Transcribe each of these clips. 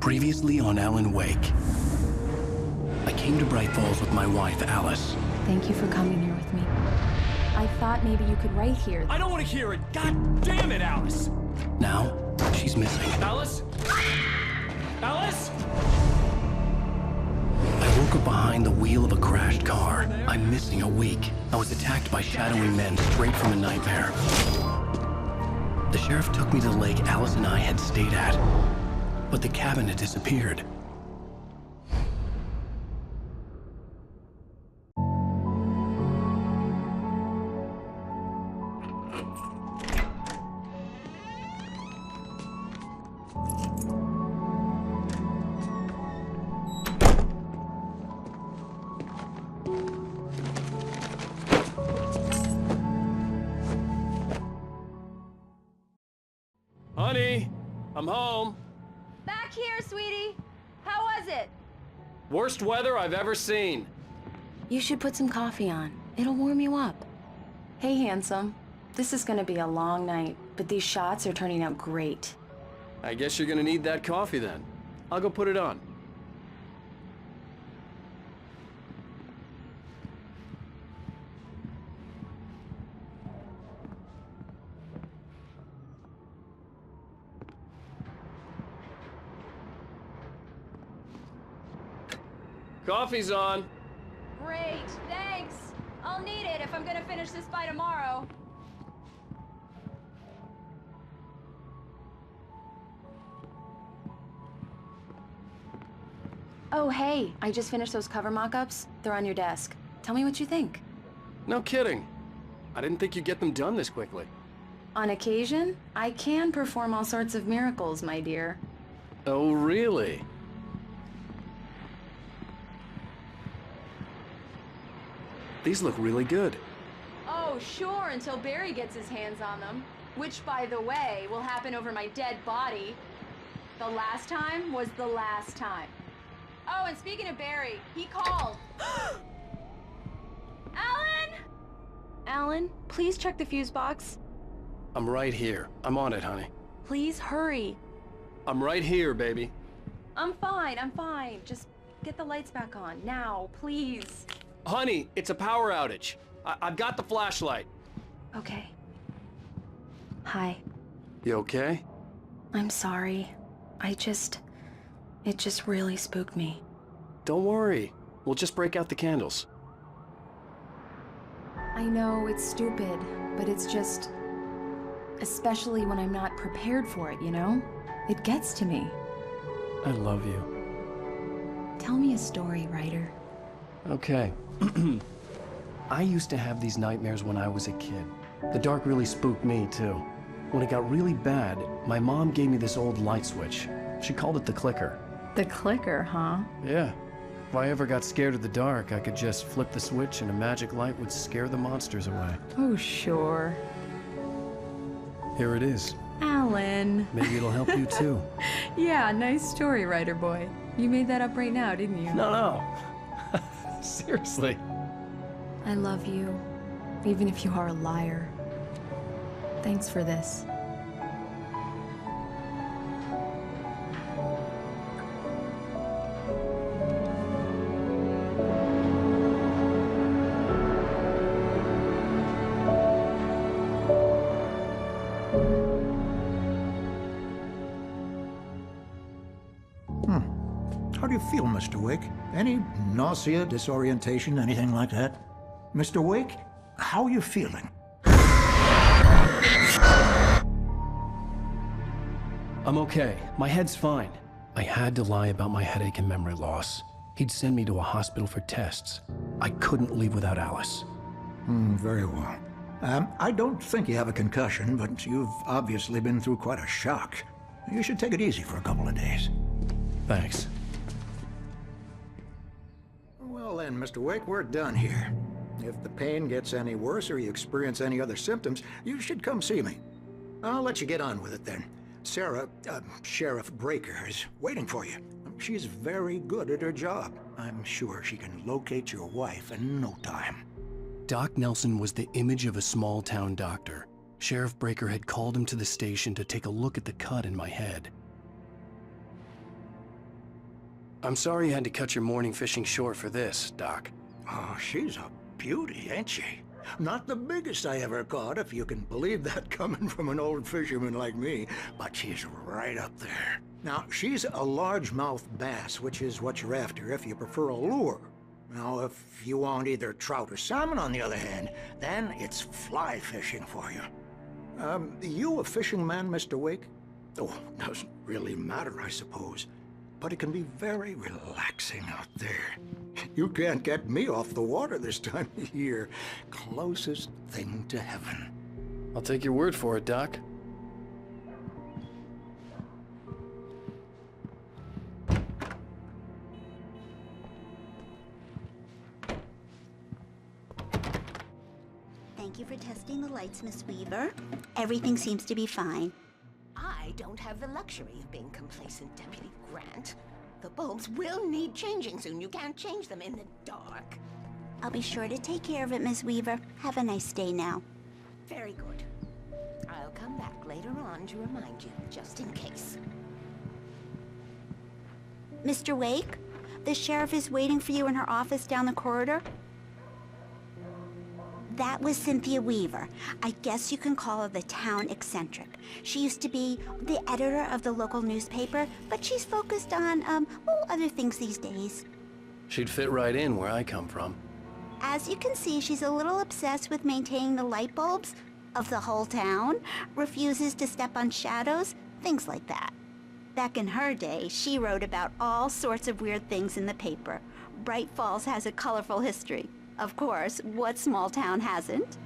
Previously on Alan Wake. I came to Braight Fall's with my wife, Alice. Thank you for coming here with me. I thought maybe you could write here. I don't want to hear it! God damn it, Alice! Now, she's missing. Alice? Alice? I woke up behind the wheel of a crashed car. I'm missing a week. I was attacked by shadowy men straight from a nightmare. The sheriff took me to the lake Alice and I had stayed at, but the cabin had disappeared. Honey, I'm home. Back here, sweetie. How was it? Worst weather I've ever seen. You should put some coffee on. It'll warm you up. Hey, handsome. This is gonna be a long night, but these shots are turning out great. I guess you're gonna need that coffee then. I'll go put it on. Coffee's on. Great, thanks. I'll need it if I'm gonna finish this by tomorrow. Oh, hey, I just finished those cover mock-ups. They're on your desk. Tell me what you think. No kidding. I didn't think you'd get them done this quickly. On occasion, I can perform all sorts of miracles, my dear. Oh, really? These look really good. Oh, sure, until Barry gets his hands on them. Which, by the way, will happen over my dead body. The last time was the last time. Oh, and speaking of Barry, he called. Alan? Alan, please check the fuse box. I'm right here. I'm on it, honey. Please hurry. I'm right here, baby. I'm fine. Just get the lights back on. Now, please. Honey, it's a power outage. I've got the flashlight. Okay. Hi. You okay? I'm sorry. It just really spooked me. Don't worry. We'll just break out the candles. I know it's stupid, but it's just... especially when I'm not prepared for it, you know? It gets to me. I love you. Tell me a story, writer. Okay. I used to have these nightmares when I was a kid. The dark really spooked me, too. When it got really bad, my mom gave me this old light switch. She called it the clicker. The clicker, huh? Yeah. If I ever got scared of the dark, I could just flip the switch and a magic light would scare the monsters away. Oh, sure. Here it is. Alan. Maybe it'll help you, too. Yeah, nice story, writer boy. You made that up right now, didn't you? No. Seriously. I love you, even if you are a liar. Thanks for this. How do you feel, Mr. Wake? Any nausea, disorientation, anything like that? Mr. Wake, how are you feeling? I'm okay. My head's fine. I had to lie about my headache and memory loss. He'd send me to a hospital for tests. I couldn't leave without Alice. Very well. I don't think you have a concussion, but you've obviously been through quite a shock. You should take it easy for a couple of days. Thanks. Well then, Mr. Wake, we're done here. If the pain gets any worse or you experience any other symptoms, you should come see me. I'll let you get on with it then. Sarah, Sheriff Breaker, is waiting for you. She's very good at her job. I'm sure she can locate your wife in no time. Doc Nelson was the image of a small-town doctor. Sheriff Breaker had called him to the station to take a look at the cut in my head. I'm sorry you had to cut your morning fishing short for this, Doc. Oh, she's a beauty, ain't she? Not the biggest I ever caught, if you can believe that coming from an old fisherman like me, but she's right up there. Now, she's a largemouth bass, which is what you're after if you prefer a lure. Now, if you want either trout or salmon, on the other hand, then it's fly fishing for you. You a fishing man, Mr. Wake? Oh, doesn't really matter, I suppose. But it can be very relaxing out there. You can't get me off the water this time of year. Closest thing to heaven. I'll take your word for it, Doc. Thank you for testing the lights, Miss Weaver. Everything seems to be fine. I don't have the luxury of being complacent, Deputy Grant. The bulbs will need changing soon. You can't change them in the dark. I'll be sure to take care of it, Miss Weaver. Have a nice day now. Very good. I'll come back later on to remind you, just in case. Mr. Wake, the sheriff is waiting for you in her office down the corridor. That was Cynthia Weaver. I guess you can call her the town eccentric. She used to be the editor of the local newspaper, but she's focused on, other things these days. She'd fit right in where I come from. As you can see, she's a little obsessed with maintaining the light bulbs of the whole town, refuses to step on shadows, things like that. Back in her day, she wrote about all sorts of weird things in the paper. Braight Fawlls has a colorful history. Of course, what small town hasn't?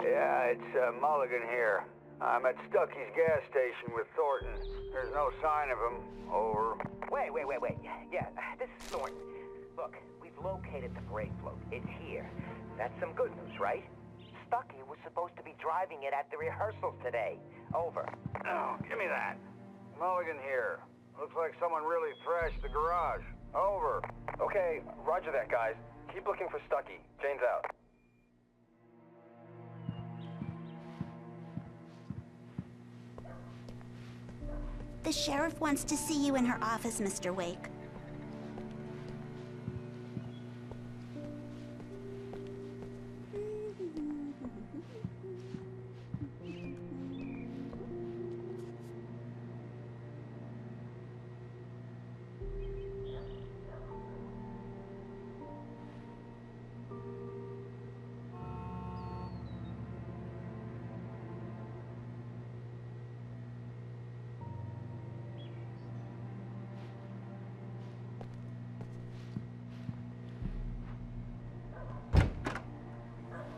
Yeah, it's Mulligan here. I'm at Stucky's gas station with Thornton. There's no sign of him. Over. Wait. Yeah, this is Thornton. Look, we've located the parade float. It's here. That's some good news, right? Stucky was supposed to be driving it at the rehearsals today. Over. Oh, give me that. Mulligan here. Looks like someone really thrashed the garage. Over. Okay, roger that, guys. Keep looking for Stucky. Jane's out. The sheriff wants to see you in her office, Mr. Wake.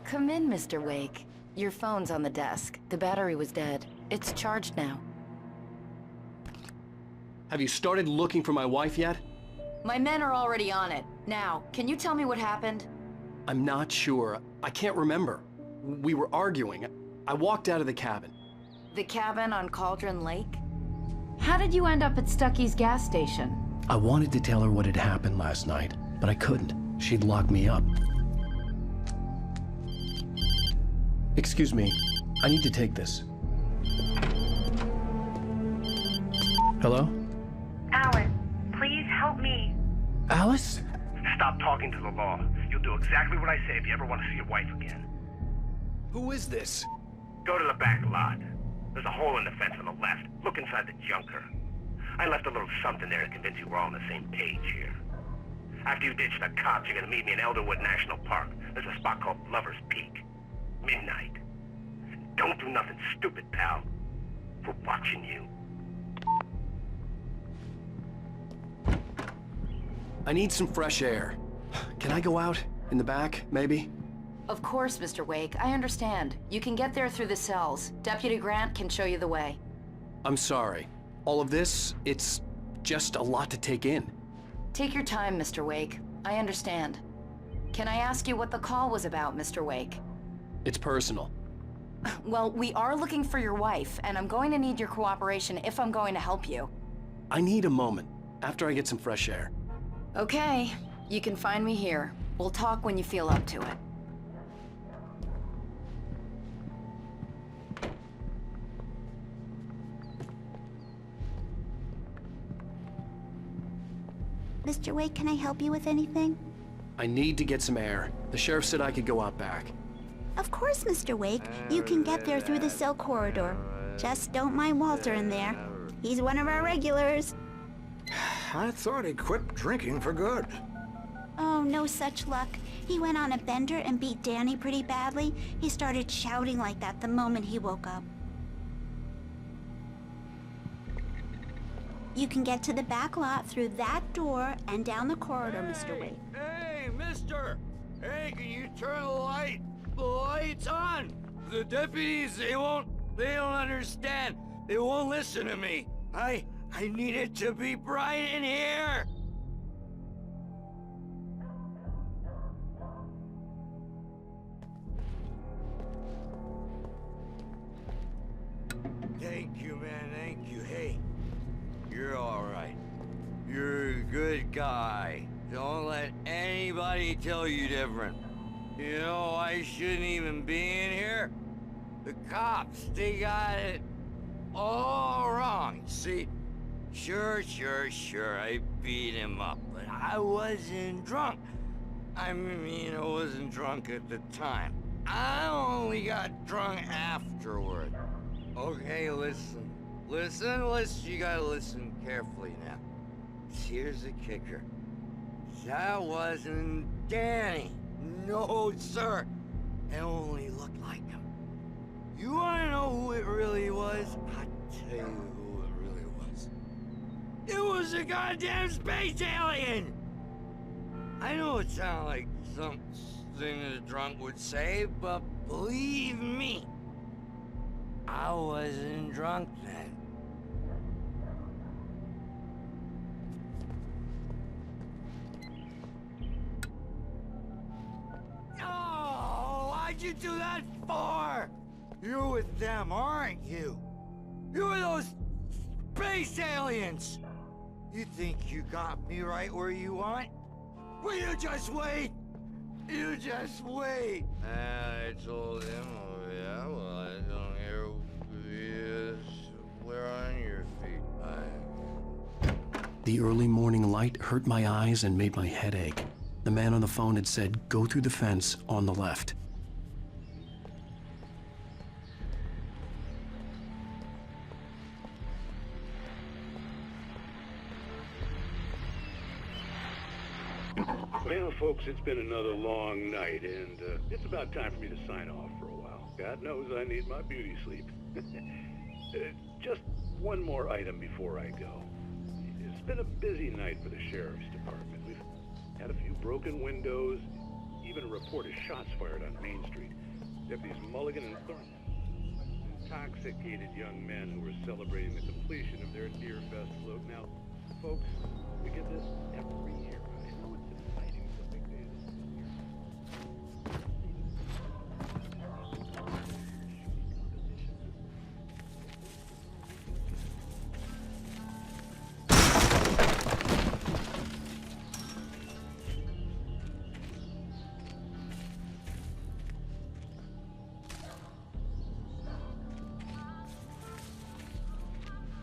Come in, Mr. Wake. Your phone's on the desk. The battery was dead. It's charged now. Have you started looking for my wife yet? My men are already on it. Now, can you tell me what happened? I'm not sure. I can't remember. We were arguing. I walked out of the cabin. The cabin on Cauldron Lake? How did you end up at Stucky's gas station? I wanted to tell her what had happened last night, but I couldn't. She'd locked me up. Excuse me, I need to take this. Hello? Alice, please help me. Alice? Stop talking to the law. You'll do exactly what I say if you ever want to see your wife again. Who is this? Go to the back lot. There's a hole in the fence on the left. Look inside the junker. I left a little something there to convince you we're all on the same page here. After you ditch the cops, you're gonna meet me in Elderwood National Park. There's a spot called Lover's Peak. Midnight. Don't do nothing stupid, pal. We're watching you. I need some fresh air. Can I go out? In the back, maybe? Of course, Mr. Wake. I understand. You can get there through the cells. Deputy Grant can show you the way. I'm sorry. All of this, it's just a lot to take in. Take your time, Mr. Wake. I understand. Can I ask you what the call was about, Mr. Wake? It's personal. Well, we are looking for your wife, and I'm going to need your cooperation if I'm going to help you. I need a moment, after I get some fresh air. Okay, you can find me here. We'll talk when you feel up to it. Mr. Wake, can I help you with anything? I need to get some air. The sheriff said I could go out back. Of course, Mr. Wake. You can get there through the cell corridor. Just don't mind Walter in there. He's one of our regulars. I thought he quit drinking for good. Oh, no such luck. He went on a bender and beat Danny pretty badly. He started shouting like that the moment he woke up. You can get to the back lot through that door and down the corridor, Mr. Wake. Hey, mister! Hey, can you turn the light? The light's on! The deputies, they don't understand. They won't listen to me. I need it to be bright in here! Thank you, man, thank you. Hey, you're all right. You're a good guy. Don't let anybody tell you different. You know, I shouldn't even be in here. The cops, they got it all wrong. See, sure, I beat him up, but I wasn't drunk. I mean, I wasn't drunk at the time. I only got drunk afterward. Okay, listen, you gotta listen carefully now. Here's the kicker. That wasn't Danny. No, sir. It only looked like him. You wanna know who it really was? I'll tell you who it really was. It was a goddamn space alien! I know it sounds like something a drunk would say, but believe me, I wasn't drunk then. Oh, why'd you do that for? You're with them, aren't you? You're those space aliens! You think you got me right where you want? Well, you just wait! You just wait! I told him, oh yeah, well, I don't hear you. We're on your feet. The early morning light hurt my eyes and made my head ache. The man on the phone had said, go through the fence on the left. Well, folks, it's been another long night, and it's about time for me to sign off for a while. God knows I need my beauty sleep. Just one more item before I go. It's been a busy night for the sheriff's department. We've had a few broken windows, even a report of shots fired on Main Street. Deputies Mulligan and Thornton, intoxicated young men who were celebrating the completion of their Deer Fest float. Now, folks, we get this every year. I know it's exciting. It's a big day this year.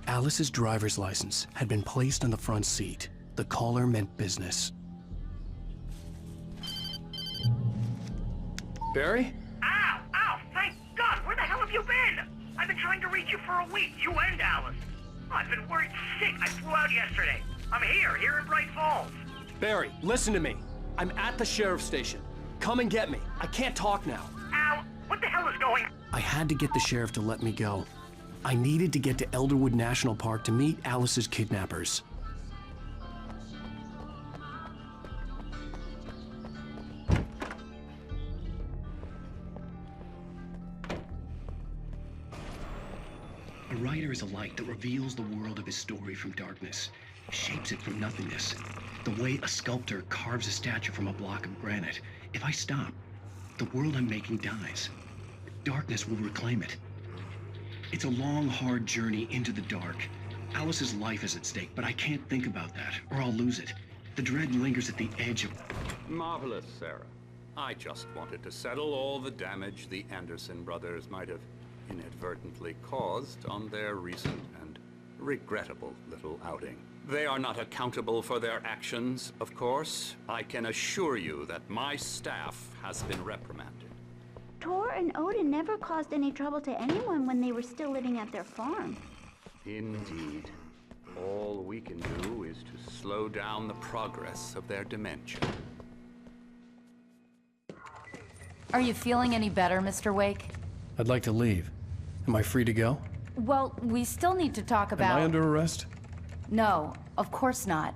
Alice's driver's license had been placed on the front seat. The caller meant business. Barry? Ow! Thank God! Where the hell have you been? I've been trying to reach you for a week, you and Alice. Oh, I've been worried sick. I flew out yesterday. I'm here in Braight Falls. Barry, listen to me. I'm at the sheriff's station. Come and get me. I can't talk now. Al, what the hell is going on? I had to get the sheriff to let me go. I needed to get to Elderwood National Park to meet Alice's kidnappers. A writer is a light that reveals the world of his story from darkness, shapes it from nothingness. The way a sculptor carves a statue from a block of granite. If I stop, the world I'm making dies. Darkness will reclaim it. It's a long, hard journey into the dark, Alice's life is at stake, but I can't think about that, or I'll lose it. The dread lingers at the edge of... Marvelous, Sarah. I just wanted to settle all the damage the Anderson brothers might have inadvertently caused on their recent and regrettable little outing. They are not accountable for their actions, of course. I can assure you that my staff has been reprimanded. Tor and Odin never caused any trouble to anyone when they were still living at their farm. Indeed. All we can do is to slow down the progress of their dementia. Are you feeling any better, Mr. Wake? I'd like to leave. Am I free to go? Well, we still need to talk about... Am I under arrest? No, of course not.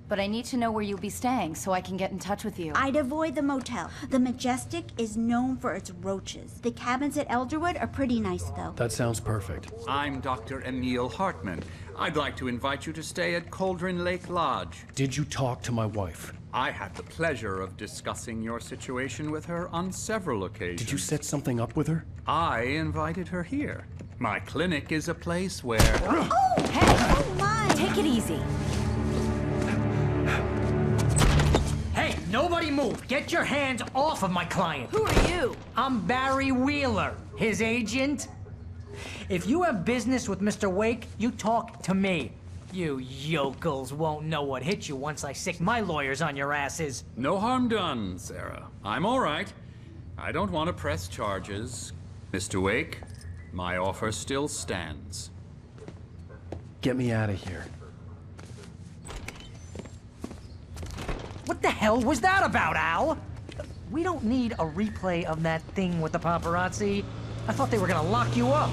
But I need to know where you'll be staying so I can get in touch with you. I'd avoid the motel. The Majestic is known for its roaches. The cabins at Elderwood are pretty nice, though. That sounds perfect. I'm Dr. Emil Hartman. I'd like to invite you to stay at Cauldron Lake Lodge. Did you talk to my wife? I had the pleasure of discussing your situation with her on several occasions. Did you set something up with her? I invited her here. My clinic is a place where... Oh! Hey! Oh, my! Take it easy. Hey, nobody move! Get your hands off of my client! Who are you? I'm Barry Wheeler, his agent. If you have business with Mr. Wake, you talk to me. You yokels won't know what hit you once I sick my lawyers on your asses. No harm done, Sarah. I'm all right. I don't want to press charges. Mr. Wake, my offer still stands. Get me out of here. What the hell was that about, Al? We don't need a replay of that thing with the paparazzi. I thought they were gonna lock you up.